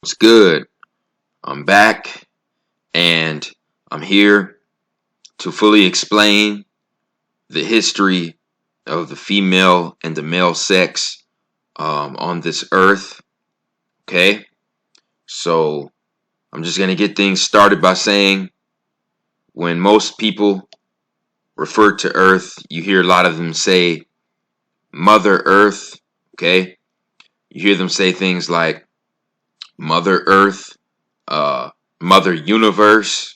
What's good? I'm back and I'm here to fully explain the history of the female and the male sex on this earth. Okay, so I'm just going to get things started by saying when most people refer to Earth, you hear a lot of them say Mother Earth. Okay, you hear them say things like Mother Earth, Mother Universe.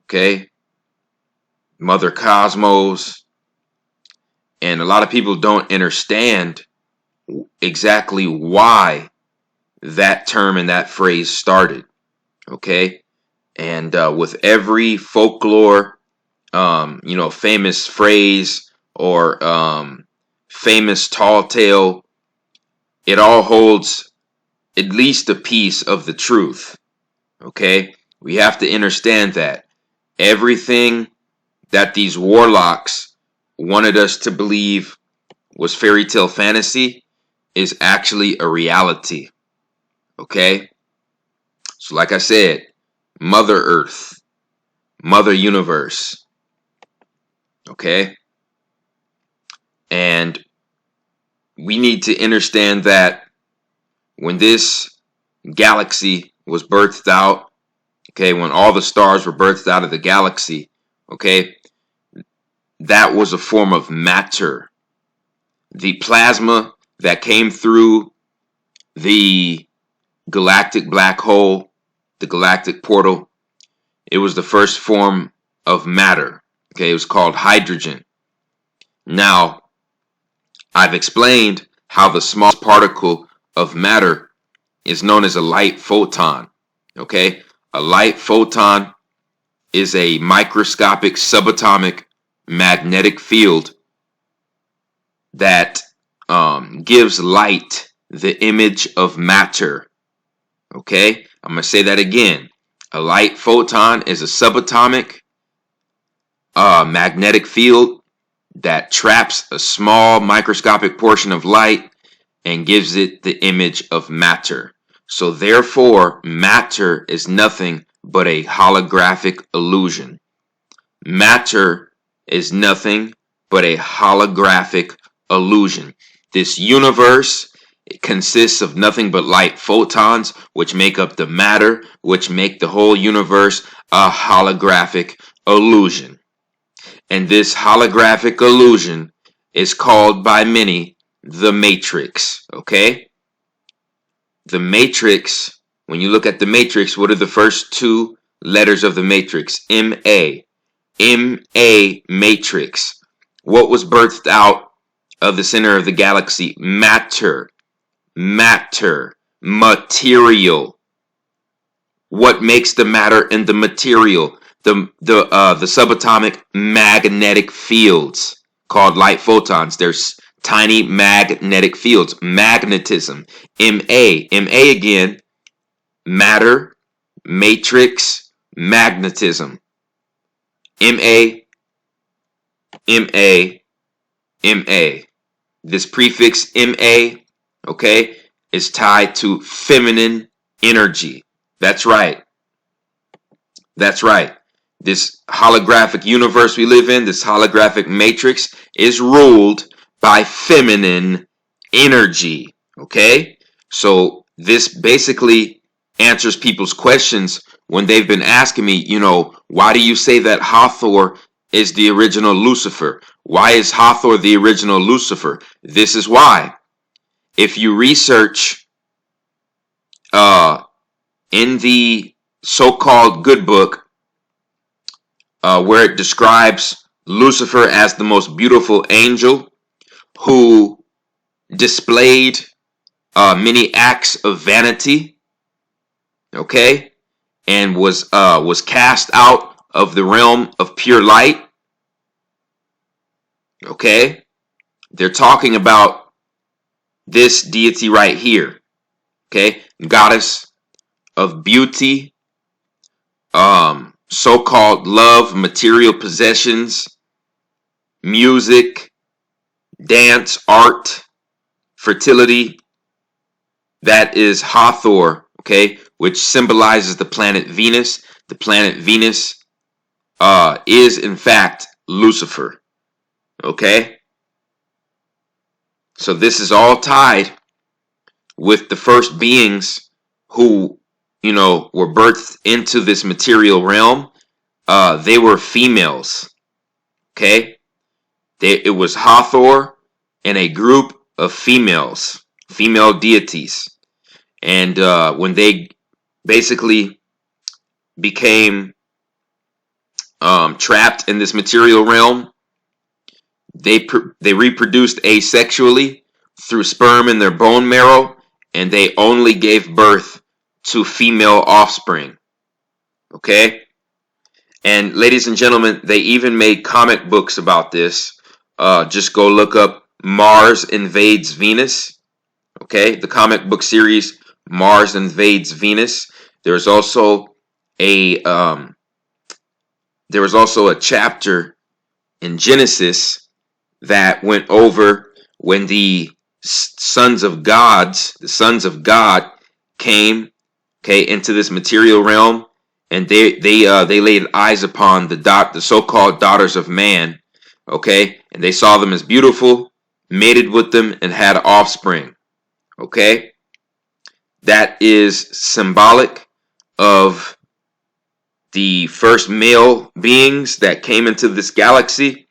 Okay, Mother Cosmos, and a lot of people don't understand exactly why that term and that phrase started. Okay, and with every folklore, famous phrase or famous tall tale, it all holds at least a piece of the truth. Okay, we have to understand that everything that these warlocks wanted us to believe was fairy tale fantasy is actually a reality. Okay? So like I said, Mother Earth, Mother Universe. Okay? And we need to understand that when this galaxy was birthed out, okay, when all the stars were birthed out of the galaxy, okay, that was a form of matter. The plasma that came through the galactic black hole, the galactic portal, it was the first form of matter. Okay, it was called hydrogen. Now, I've explained how the smallest particle of matter is known as a light photon. Okay, a light photon is a microscopic subatomic magnetic field that gives light the image of matter. Okay, I'm going to say that again. A light photon is a subatomic magnetic field that traps a small microscopic portion of light and gives it the image of matter. So therefore, matter is nothing but a holographic illusion. Matter is nothing but a holographic illusion. This universe, it consists of nothing but light photons, which make up the matter, which make the whole universe a holographic illusion. And this holographic illusion is called by many the Matrix. Okay? The Matrix, when you look at the Matrix, what are the first two letters of the Matrix? M-A. M-A, Matrix. What was birthed out of the center of the galaxy? Matter. Matter. Material. What makes the matter and the material? The subatomic magnetic fields called light photons. There's tiny magnetic fields. Magnetism. M-A. M-A again. Matter. Matrix. Magnetism. M-A. M-A. M-A. This prefix M-A, okay, is tied to feminine energy. That's right. That's right. This holographic universe we live in, this holographic matrix, is ruled by feminine energy. Okay? So this basically answers people's questions when they've been asking me, why do you say that Hathor is the original Lucifer? Why is Hathor the original Lucifer? This is why. If you research in the so-called good book, where it describes Lucifer as the most beautiful angel who displayed many acts of vanity, okay, and was cast out of the realm of pure light, okay, they're talking about this deity right here, okay, goddess of beauty, so-called love, material possessions, music, dance, art, fertility. That is Hathor, okay, which symbolizes the planet Venus. The planet Venus is in fact Lucifer, okay? So this is all tied with the first beings who, you know, were birthed into this material realm. They were females, okay? It was Hathor and a group of females, female deities. And when they basically became trapped in this material realm, they reproduced asexually through sperm in their bone marrow, and they only gave birth to female offspring. Okay? And ladies and gentlemen, they even made comic books about this. Just go look up Mars Invades Venus. Okay? The comic book series Mars Invades Venus. There's also a chapter in Genesis that went over when the sons of God came, okay, into this material realm, and they laid eyes upon the so-called daughters of man, okay, and they saw them as beautiful, mated with them, and had offspring, okay. That is symbolic of the first male beings that came into this galaxy.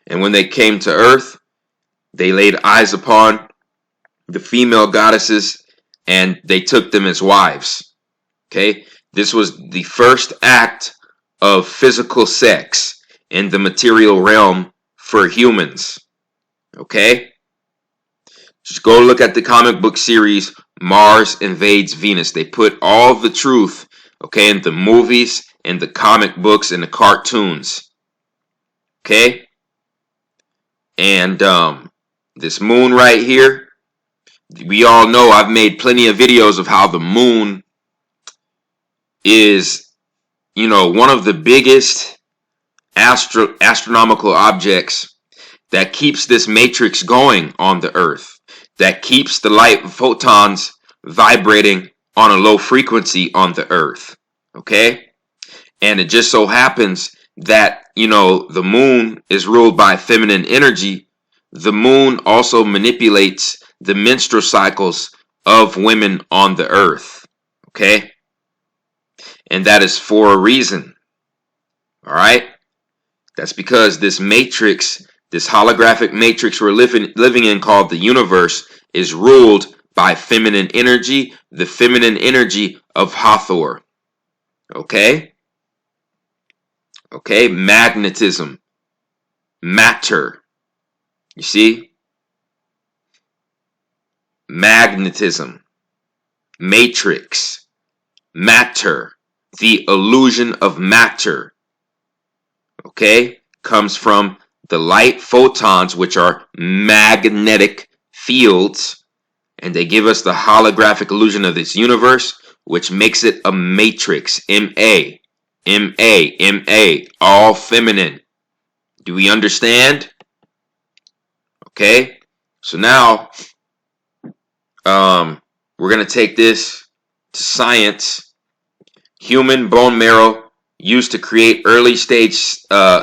And when they came to Earth, they laid eyes upon the female goddesses and they took them as wives. Okay? This was the first act of physical sex in the material realm for humans. Okay? Just go look at the comic book series Mars Invades Venus. They put all the truth, okay, in the movies, in the comic books, and the cartoons. Okay? And this moon right here, we all know, I've made plenty of videos of how the moon is, you know, one of the biggest astronomical objects that keeps this matrix going on the Earth, that keeps the light photons vibrating on a low frequency on the Earth, okay? And it just so happens that, you know, the moon is ruled by feminine energy. The moon also manipulates the menstrual cycles of women on the Earth, okay? And that is for a reason, all right? That's because this matrix, this holographic matrix we're living in called the universe, is ruled by feminine energy, the feminine energy of Hathor. Okay? Okay, magnetism, matter. You see? Magnetism, matrix, matter, the illusion of matter. Okay? Comes from the light photons, which are magnetic fields, and they give us the holographic illusion of this universe, which makes it a matrix. M-A, M-A, M-A, all feminine. Do we understand? Okay, so now we're going to take this to science. Human bone marrow used to create early stage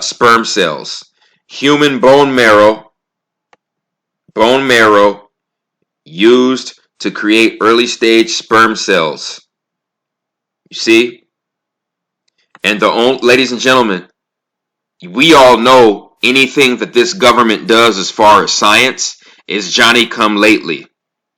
sperm cells. Human bone marrow used to create early stage sperm cells. You see? And ladies and gentlemen, we all know anything that this government does as far as science is Johnny come lately,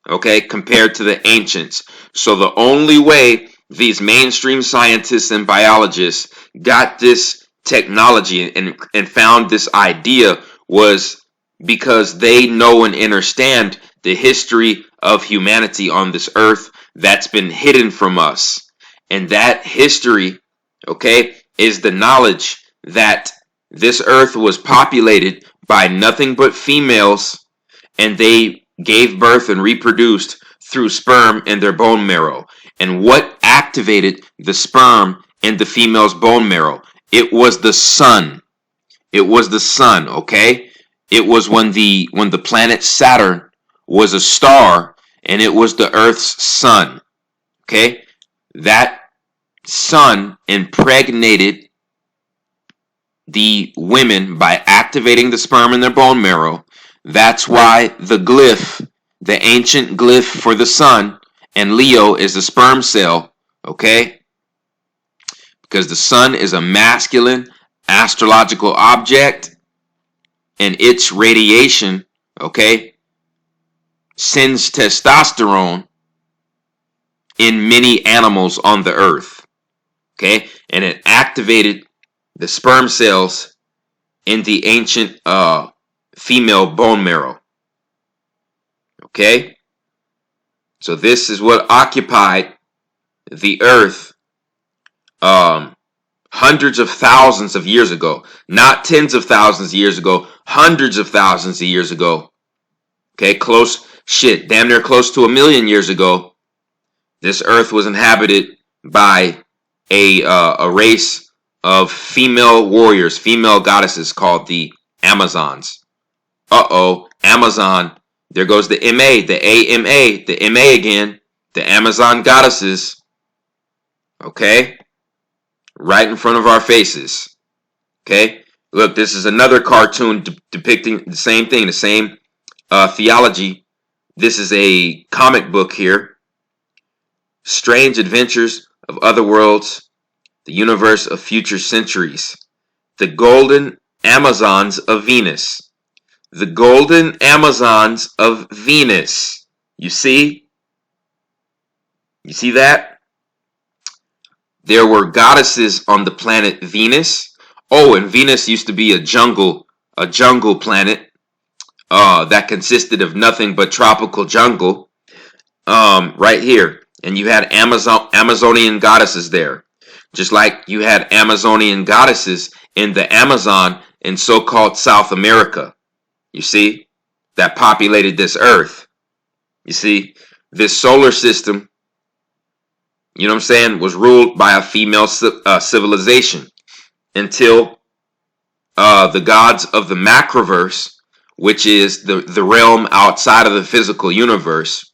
okay, compared to the ancients. So the only way these mainstream scientists and biologists got this technology and found this idea was because they know and understand the history of humanity on this earth that's been hidden from us. And that history, okay, is the knowledge that this earth was populated by nothing but females, and they gave birth and reproduced through sperm in their bone marrow. And what activated the sperm in the female's bone marrow? It was the sun. It was the sun, okay? It was when the planet Saturn was a star, and it was the Earth's sun, Okay, that sun impregnated the women by activating the sperm in their bone marrow. That's why the glyph, the ancient glyph for the sun, and Leo is the sperm cell, okay? Because the sun is a masculine astrological object, and its radiation, okay, sends testosterone in many animals on the earth, okay? And it activated the sperm cells in the ancient female bone marrow, okay? So this is what occupied the earth hundreds of thousands of years ago, not tens of thousands of years ago, hundreds of thousands of years ago. Okay, damn near close to 1,000,000 years ago. This earth was inhabited by a race of female warriors, female goddesses called the Amazons. Amazon. There goes the MA, the AMA, the MA again, the Amazon goddesses. Okay? Right in front of our faces. Okay? Look, this is another cartoon depicting the same thing, the same theology. This is a comic book here. Strange Adventures of Other Worlds, the Universe of Future Centuries. The Golden Amazons of Venus. The Golden Amazons of Venus. You see? You see that? There were goddesses on the planet Venus. Oh, and Venus used to be a jungle planet that consisted of nothing but tropical jungle. Right here. And you had Amazonian goddesses there. Just like you had Amazonian goddesses in the Amazon in so-called South America. You see? That populated this earth. You see? This solar system, you know what I'm saying, was ruled by a female civilization until the gods of the macroverse, which is the realm outside of the physical universe,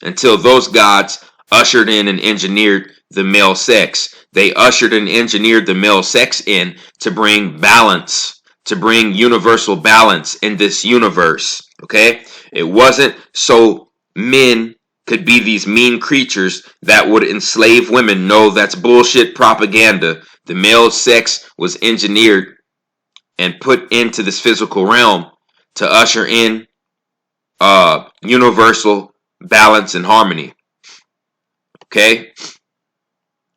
until those gods ushered in and engineered the male sex. They ushered and engineered the male sex in to bring balance, to bring universal balance in this universe. Okay? It wasn't so men could be these mean creatures that would enslave women. No, that's bullshit propaganda. The male sex was engineered and put into this physical realm to usher in universal balance and harmony. Okay?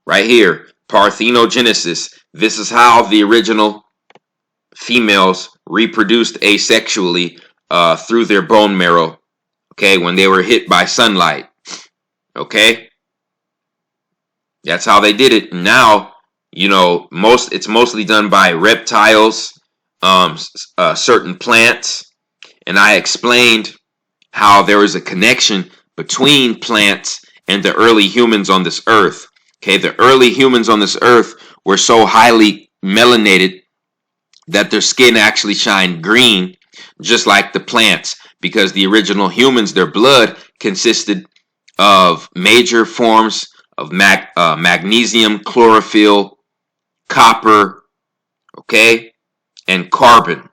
Right here, parthenogenesis. This is how the original females reproduced asexually through their bone marrow. Okay, when they were hit by sunlight. Okay? That's how they did it. Now, you know, it's mostly done by reptiles, certain plants. And I explained how there is a connection between plants and the early humans on this earth. Okay, the early humans on this earth were so highly melanated that their skin actually shined green, just like the plants, because the original humans, their blood consisted of major forms of magnesium, chlorophyll, copper, okay, and carbon.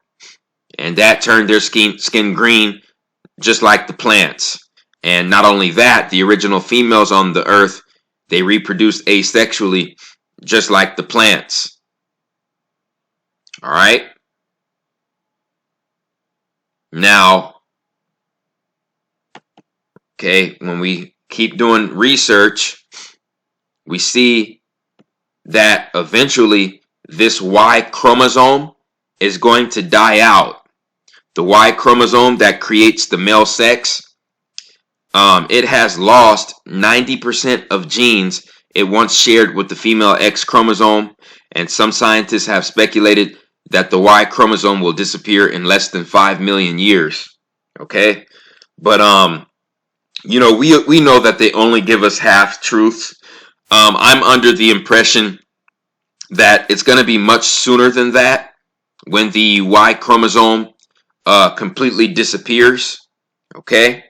And that turned their skin green, just like the plants. And not only that, the original females on the earth, they reproduced asexually, just like the plants. All right? Now, okay, when we keep doing research, we see that eventually this Y chromosome is going to die out. The Y chromosome that creates the male sex, it has lost 90% of genes it once shared with the female X chromosome, and some scientists have speculated that the Y chromosome will disappear in less than 5 million years. Okay? But you know, we know that they only give us half truths. I'm under the impression that it's going to be much sooner than that when the Y chromosome completely disappears. Okay?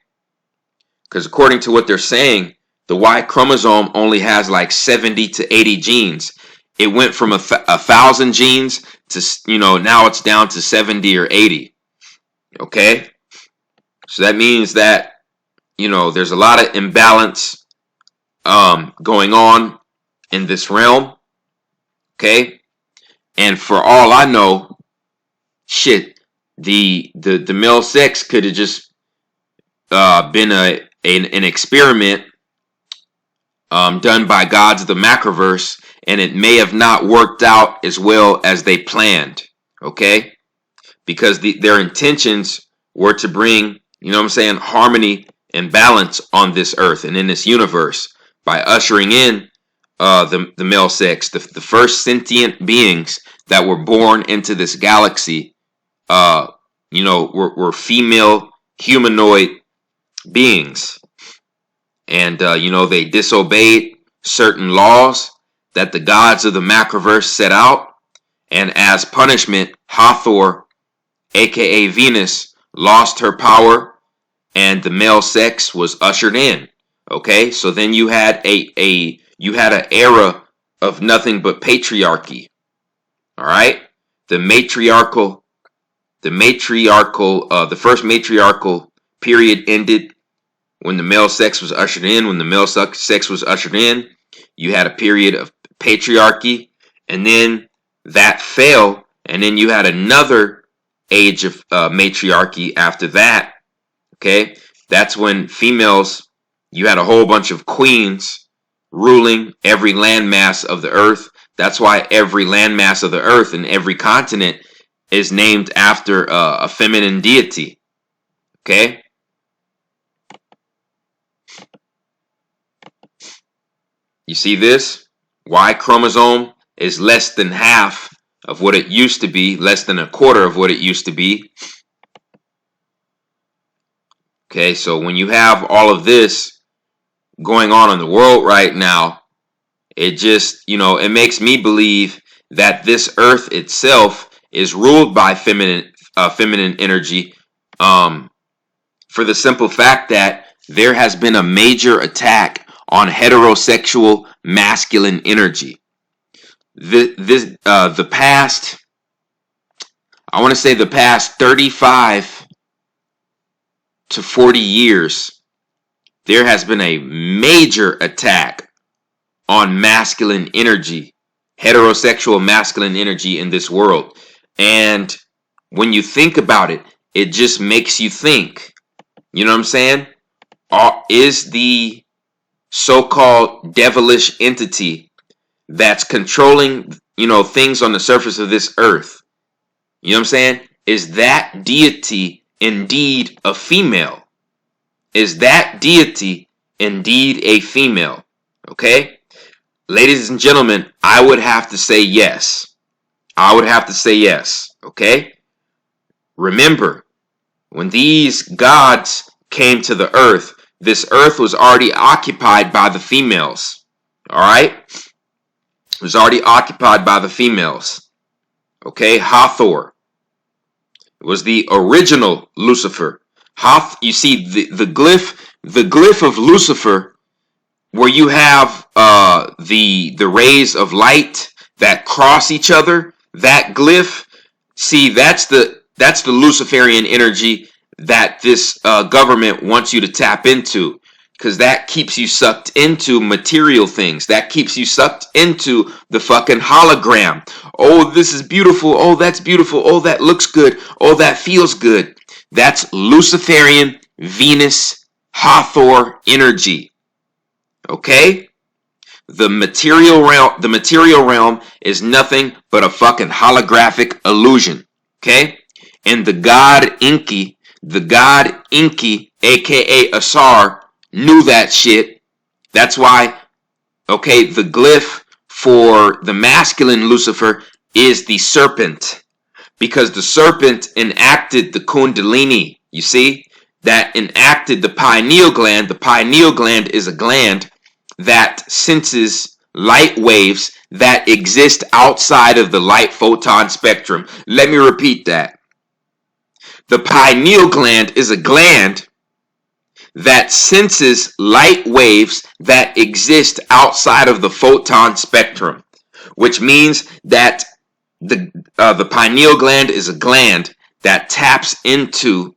Because according to what they're saying, the Y chromosome only has like 70 to 80 genes. It went from 1,000 genes to, now it's down to 70 or 80. Okay? So that means that, there's a lot of imbalance going on in this realm. Okay? And for all I know, shit, the male sex could have just been an experiment done by gods of the Macroverse, and it may have not worked out as well as they planned. Okay? Because their intentions were to bring, harmony and balance on this earth and in this universe by ushering in the male sex, the first sentient beings that were born into this galaxy, were female humanoid beings. And, they disobeyed certain laws that the gods of the Macroverse set out. And as punishment, Hathor, aka Venus, lost her power and the male sex was ushered in. Okay, so then you had an era of nothing but patriarchy. All right, the first matriarchal period ended when the male sex was ushered in. When the male sex was ushered in, you had a period of patriarchy, and then that fell, and then you had another age of matriarchy after that. Okay, that's when females, you had a whole bunch of queens ruling every landmass of the earth. That's why every landmass of the earth and every continent is named after a feminine deity. Okay? You see this? Y chromosome is less than half of what it used to be, less than a quarter of what it used to be. Okay, so when you have all of this going on in the world right now, it just, it makes me believe that this earth itself is ruled by feminine energy, for the simple fact that there has been a major attack on heterosexual masculine energy. The past 35 to 40 years, there has been a major attack on masculine energy, heterosexual masculine energy in this world. And when you think about it, it just makes you think, you know what I'm saying? Is the so-called devilish entity that's controlling, things on the surface of this earth, you know what I'm saying? Is that deity indeed a female? Is that deity indeed a female? Okay? Ladies and gentlemen, I would have to say yes. I would have to say yes. Okay? Remember, when these gods came to the earth, this earth was already occupied by the females. All right? It was already occupied by the females. Okay? Hathor was the original Lucifer. You see the glyph of Lucifer, where you have the rays of light that cross each other. That glyph, see, that's the Luciferian energy that this government wants you to tap into, because that keeps you sucked into material things. That keeps you sucked into the fucking hologram. Oh, this is beautiful. Oh, that's beautiful. Oh, that looks good. Oh, that feels good. That's Luciferian Venus Hathor energy. Okay? The material realm is nothing but a fucking holographic illusion. Okay? And the god Enki, aka Asar, knew that shit. That's why, okay, the glyph for the masculine Lucifer is the serpent, because the serpent enacted the Kundalini, you see, that enacted the pineal gland. The pineal gland is a gland that senses light waves that exist outside of the light photon spectrum. Let me repeat that. The pineal gland is a gland that senses light waves that exist outside of the photon spectrum, which means that the pineal gland is a gland that taps into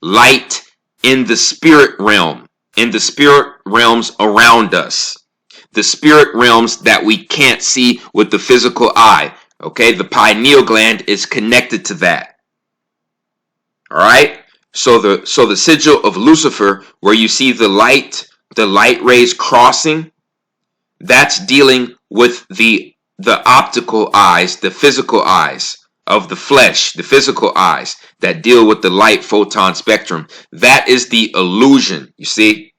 light in the spirit realm, in the spirit realms around us, the spirit realms that we can't see with the physical eye. Okay, the pineal gland is connected to that. All right. So the sigil of Lucifer, where you see the light rays crossing, that's dealing with the optical eyes, the physical eyes of the flesh, the physical eyes that deal with the light photon spectrum. That is the illusion. You see?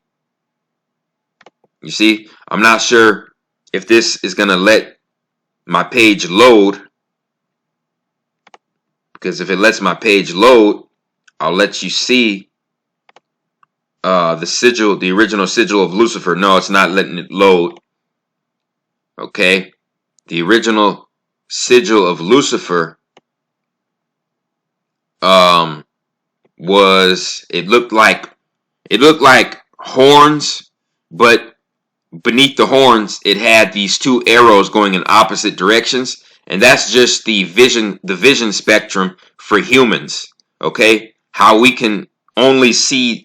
You see? I'm not sure if this is going to let my page load, because if it lets my page load, I'll let you see the sigil, the original sigil of Lucifer. No, it's not letting it load. Okay, the original sigil of Lucifer was, it looked like horns, but beneath the horns it had these two arrows going in opposite directions, and that's just the vision spectrum for humans. Okay, how we can only see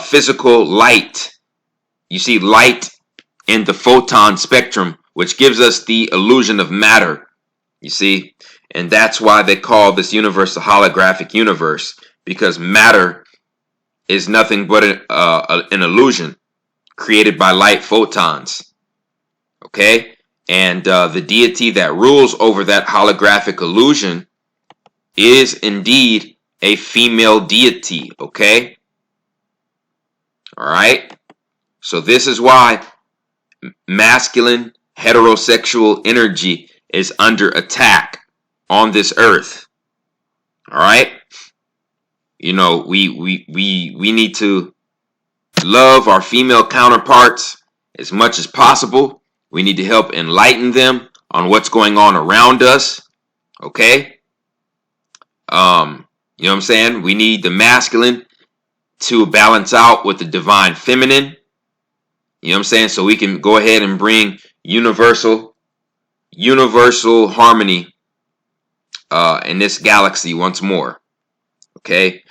physical light. You see light in the photon spectrum, which gives us the illusion of matter. You see, and that's why they call this universe a holographic universe, because matter is nothing but an illusion created by light photons. Okay, and the deity that rules over that holographic illusion is indeed a female deity. Okay, all right. So this is why masculine heterosexual energy is under attack on this earth. All right. You know, we need to love our female counterparts as much as possible. We need to help enlighten them on what's going on around us. Okay. You know what I'm saying? We need the masculine to balance out with the divine feminine. You know what I'm saying? So we can go ahead and bring universal harmony in this galaxy once more. Okay?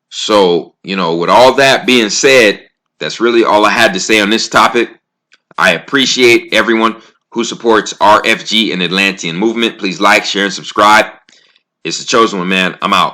So, you know, with all that being said, that's really all I had to say on this topic. I appreciate everyone who supports RFG and Atlantean movement. Please like, share, and subscribe. It's the Chosen One, man. I'm out.